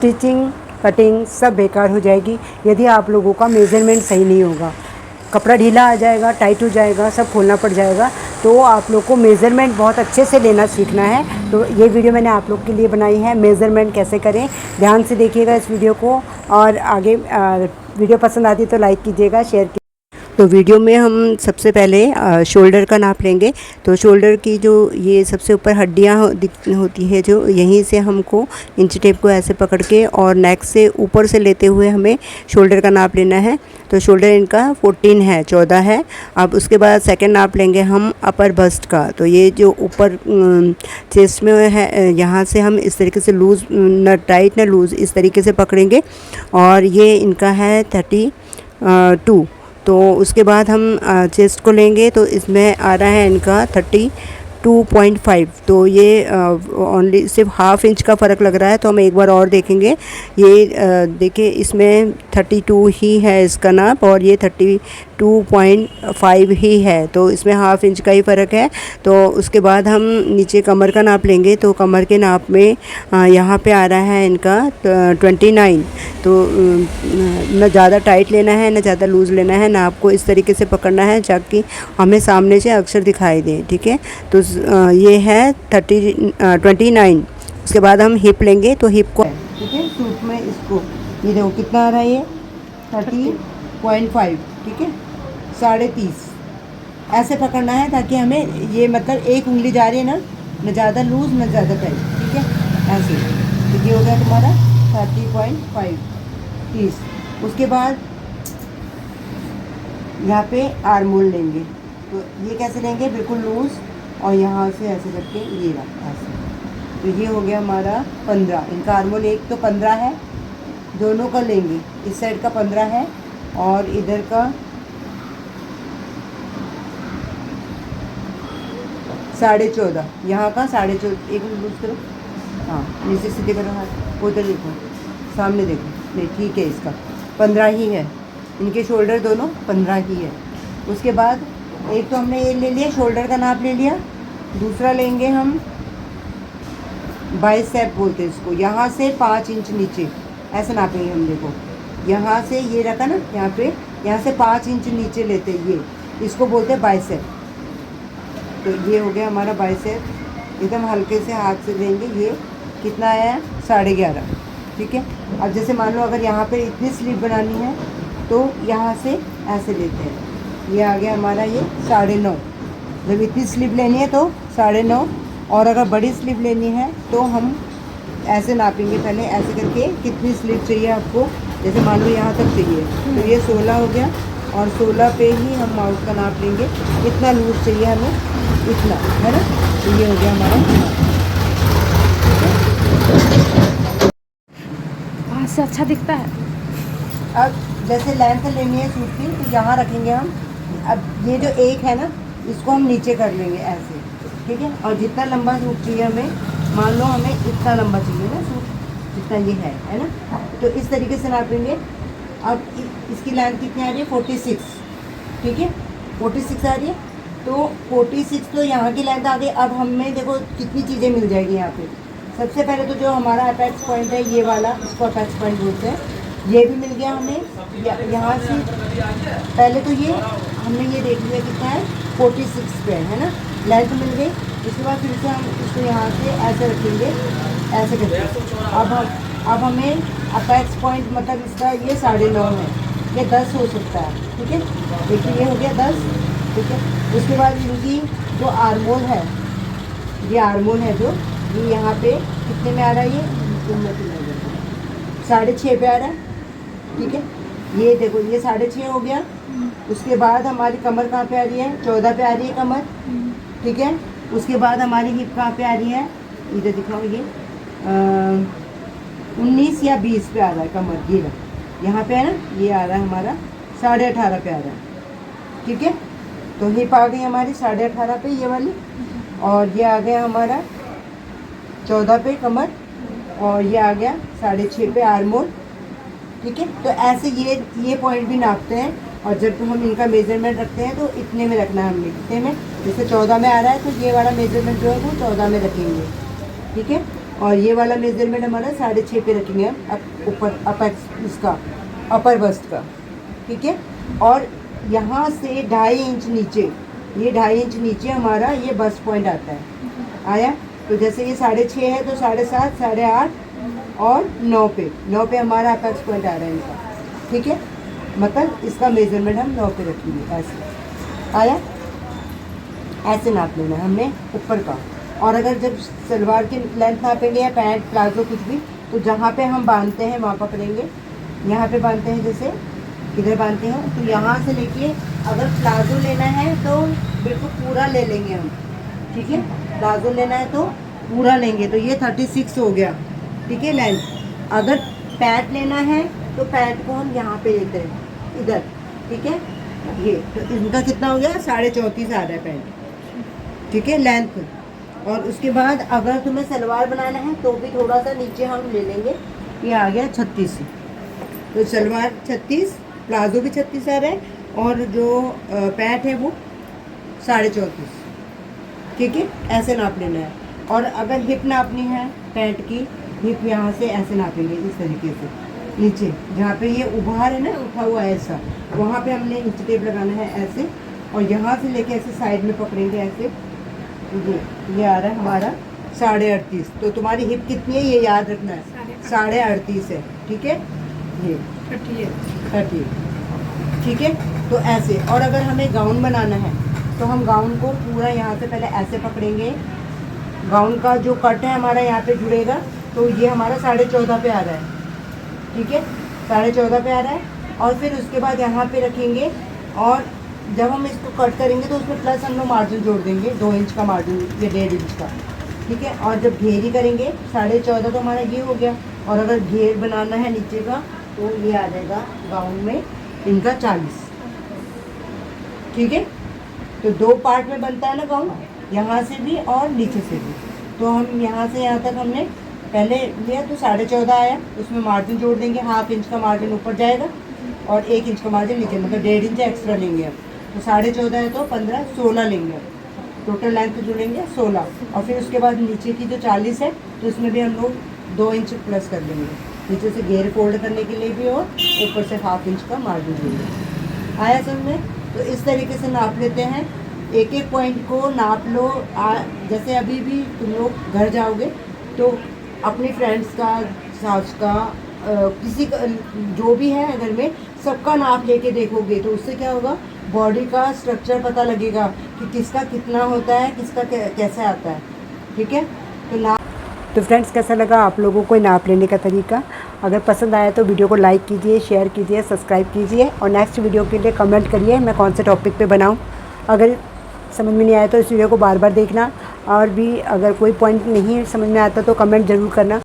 Stitching cutting सब बेकार हो जाएगी यदि आप लोगों का मेज़रमेंट सही नहीं होगा। कपड़ा ढीला आ जाएगा, टाइट हो जाएगा, सब खोलना पड़ जाएगा। तो आप लोग को मेज़रमेंट बहुत अच्छे से लेना सीखना है। तो ये वीडियो मैंने आप लोग के लिए बनाई है, मेज़रमेंट कैसे करें। ध्यान से देखिएगा इस वीडियो को, और आगे वीडियो पसंद आती है तो लाइक कीजिएगा, शेयर कीजिएगा। तो वीडियो में हम सबसे पहले शोल्डर का नाप लेंगे। तो शोल्डर की जो ये सबसे ऊपर हड्डियाँ होती है, जो यहीं से हमको इंच टेप को ऐसे पकड़ के और नेक से ऊपर से लेते हुए हमें शोल्डर का नाप लेना है। तो शोल्डर इनका 14 है, 14 है। अब उसके बाद सेकंड नाप लेंगे हम अपर बस्ट का। तो ये जो ऊपर चेस्ट में है, यहाँ से हम इस तरीके से लूज़, न टाइट न लूज़, इस तरीके से पकड़ेंगे। और ये इनका है 32। तो उसके बाद हम चेस्ट को लेंगे, तो इसमें आ रहा है इनका 32.5। तो ये ओनली सिर्फ हाफ इंच का फ़र्क लग रहा है। तो हम एक बार और देखेंगे। ये देखिए, इसमें 32 ही है इसका नाप, और ये 32.5 ही है। तो इसमें हाफ इंच का ही फ़र्क है। तो उसके बाद हम नीचे कमर का नाप लेंगे। तो कमर के नाप में यहाँ पे आ रहा है इनका 29। तो न ज़्यादा टाइट लेना है, न ज़्यादा लूज़ लेना है, ना आपको इस तरीके से पकड़ना है ताकि हमें सामने से अक्षर दिखाई दे। ठीक है, तो ये है 29। उसके बाद हम हिप लेंगे। तो हिप को, ठीक है, सूट में इसको ये देखो कितना आ रहा है, ये 30.5। ठीक है, 30.5 ऐसे पकड़ना है ताकि हमें ये, मतलब एक उंगली जा रही है ना, न ज़्यादा लूज़ न ज़्यादा टाइट। ठीक है, ऐसे। तो ये हो गया तुम्हारा 30.5, 30। उसके बाद यहाँ पे आर्म होल लेंगे। तो ये कैसे लेंगे, बिल्कुल लूज़, और यहाँ से ऐसे करके ये रहा ऐसे। तो ये हो गया हमारा 15। इनका आर्म होल एक तो 15 है, दोनों का लेंगे। इस साइड का 15 है और इधर का 14.5। यहाँ का 14.5। एक मिनट लूज़ करो, हाँ, नीचे सीधे करो हाथ, उधर देखो, सामने देखो। नहीं, ठीक है, इसका 15 ही है। इनके शोल्डर दोनों 15 ही है। उसके बाद एक तो हमने ये ले लिया, शोल्डर का नाप ले लिया। दूसरा लेंगे हम बाइसेप बोलते हैं इसको। यहाँ से 5 इंच नीचे ऐसे नापेंगे हम। देखो, यहाँ से ये रखा ना, यहाँ पे, यहाँ से 5 इंच नीचे लेते हैं, ये इसको बोलते हैं बाइसेप। तो ये हो गया हमारा बाइसेप। एकदम हल्के से हाथ से लेंगे। ये कितना आया है, 11.5। ठीक है, अब जैसे मान लो अगर यहाँ पे इतनी स्लीव बनानी है तो यहाँ से ऐसे लेते हैं। ये आ गया हमारा ये 9.5। जब इतनी स्लीव लेनी है तो 9.5, और अगर बड़ी स्लीव लेनी है तो हम ऐसे नापेंगे। पहले ऐसे करके कितनी स्लीव चाहिए आपको, जैसे मान लो यहाँ तक चाहिए, तो ये 16 हो गया, और 16 पे ही हम माउथ का नाप लेंगे। इतना लूज चाहिए हमें, इतना, है ना। तो ये हो गया हमारा। वहाँ से अच्छा दिखता है। अब जैसे लेंथ लेनी है सूट की, तो यहाँ रखेंगे हम। अब ये जो एक है ना, इसको हम नीचे कर लेंगे ऐसे। ठीक है, और जितना लंबा सूट चाहिए हमें, मान लो हमें इतना लंबा चाहिए ना सूट, जितना ये है ना, तो इस तरीके से नापेंगे। अब इसकी लेंथ कितनी आ रही है, 46। ठीक है, 46 आ रही है। तो 46 तो यहाँ की लेंथ आ गई। अब हमें देखो कितनी चीज़ें मिल जाएगी यहाँ पे। सबसे पहले तो जो हमारा अपेक्स पॉइंट है, ये वाला, इसको अपेक्स पॉइंट बोलते हैं, ये भी मिल गया हमें। यहाँ से पहले तो ये हमने ये देख लिया कितना है, 46 पे, है ना, लेंथ मिल गई। उसके बाद फिर से हम इसको यहाँ से ऐसे रखेंगे, ऐसे करके। अब हमें अपेक्स पॉइंट, मतलब इसका ये 9.5 है, ये 10 हो सकता है। ठीक है, देखिए ये हो गया 10। ठीक है, उसके बाद इनकी जो आर्मोल है, ये आर्मोल है जो, ये यहाँ पे कितने में आ रहा है, ये 6.5 पे आ रहा है। ठीक है, ये देखो, ये 6.5 हो गया। उसके बाद हमारी कमर कहाँ पे आ रही है, 14 पे आ रही है कमर। ठीक है, उसके बाद हमारी हिप कहाँ पे आ रही है, इधर दिखाओ, ये 19 या 20 पे आ रहा है कमर। ये यहाँ पे है ना, ये आ रहा है हमारा 18.5 पे आ रहा है। ठीक है, तो हिप आ गई हमारी 18.5 पे, ये वाली, और ये आ गया हमारा 14 पे कमर, और ये आ गया 6.5 पे आर्मोल। ठीक है, तो ऐसे ये पॉइंट भी नापते हैं। और जब हम इनका मेजरमेंट रखते हैं तो इतने में रखना है हमने, कितने में, जैसे 14 में आ रहा है तो ये वाला मेजरमेंट जो है वो 14 में रखेंगे। ठीक है, और ये वाला मेजरमेंट हमारा 6.5 पे रखेंगे हम ऊपर इसका अपर बस्ट का, ठीक है। और यहाँ से 2.5 इंच नीचे, ये 2.5 इंच नीचे हमारा ये बस्ट पॉइंट आता है, आया। तो जैसे ये 6.5 है तो 7.5, 8.5 और 9 पे हमारा अपेक्स पॉइंट आ रहा है इनका, ठीक है। मतलब इसका मेजरमेंट हम 9 पे रखेंगे, ऐसे आया। ऐसे नाप लेना है हमने ऊपर का। और अगर जब सलवार की लेंथ नापेंगे या पैंट प्लाजो कुछ भी, तो जहाँ पे हम बांधते हैं वहाँ पकड़ेंगे, यहाँ पे बांधते हैं, जैसे इधर बांधते हैं, तो यहाँ से लेके अगर प्लाजो लेना है तो बिल्कुल पूरा ले लेंगे हम, ठीक है। प्लाजो लेना है तो पूरा लेंगे, तो ये 36 हो गया, ठीक है लेंथ। अगर पैंट लेना है तो पैंट को हम यहाँ पे लेते हैं इधर, ठीक है। ये तो इनका कितना हो गया, 34.5 आ रहा है पैंट, ठीक है लेंथ। और उसके बाद अगर तुम्हें सलवार बनाना है तो भी थोड़ा सा नीचे हम ले लेंगे, ये आ गया 36। तो सलवार 36, प्लाजो भी 36 आ रहा है, और जो पैंट है वो 34.5, ठीक है। ऐसे नाप लेना है। और अगर हिप नापनी है पैंट की, हिप यहाँ से ऐसे नापेंगे इस तरीके से, नीचे जहाँ पे ये उभार है ना, उठा हुआ है ऐसा, वहाँ पे हमने इंच टेप लगाना है ऐसे, और यहाँ से लेके ऐसे साइड में पकड़ेंगे ऐसे। ये आ रहा है हमारा 38.5। तो तुम्हारी हिप कितनी है ये याद रखना है, 38.5 है, ठीक है। ये 38, ठीक है। तो ऐसे। और अगर हमें गाउन बनाना है तो हम गाउन को पूरा यहाँ से पहले ऐसे पकड़ेंगे, गाउन का जो कट है हमारा यहाँ पे जुड़ेगा, तो ये हमारा 14.5 पे आ रहा है, ठीक है। 14.5 पे आ रहा है। और फिर उसके बाद यहाँ पे रखेंगे, और जब हम इसको कट करेंगे तो उसमें प्लस हम लोग मार्जिन जोड़ देंगे, 2 इंच का मार्जिन या 1.5 इंच का, ठीक है। और जब घेरी करेंगे 14.5 तो हमारा ये हो गया। और अगर घेर बनाना है नीचे का तो ये आ जाएगा गाउन में इनका 40, ठीक है। तो 2 पार्ट में बनता है ना गाउन, यहाँ से भी और नीचे से भी। तो हम यहाँ से यहाँ तक हमने पहले लिया तो 14.5 आया, उसमें मार्जिन जोड़ देंगे, 1/2 इंच का मार्जिन ऊपर जाएगा और 1 इंच का मार्जिन नीचे, मतलब 1.5 इंच एक्स्ट्रा लेंगे हम। तो 14.5 है तो 15, 16 लेंगे, टोटल लेंथ जुड़ेंगे 16। और फिर उसके बाद नीचे की जो 40 है तो इसमें भी हम लोग 2 इंच प्लस कर लेंगे, नीचे से घेर फोल्ड करने के लिए भी, और ऊपर से 1/2 इंच का मार्जिन जोड़ेंगे। आया समझ में? तो इस तरीके से नाप लेते हैं, एक एक पॉइंट को नाप लो। जैसे अभी भी तुम लोग घर जाओगे तो अपनी फ्रेंड्स का, सास का, किसी का जो भी है घर में, सबका नाप लेके देखोगे तो उससे क्या होगा, बॉडी का स्ट्रक्चर पता लगेगा कि किसका कितना होता है, किसका कैसे आता है, ठीक है। तो फ्रेंड्स कैसा लगा आप लोगों को नाप लेने का तरीका? अगर पसंद आया तो वीडियो को लाइक कीजिए, शेयर कीजिए, सब्सक्राइब कीजिए, और नेक्स्ट वीडियो के लिए कमेंट करिए मैं कौन से टॉपिक पे बनाऊं। अगर समझ में नहीं आया तो इस वीडियो को बार बार देखना, और भी अगर कोई पॉइंट नहीं समझ में आता तो कमेंट ज़रूर करना।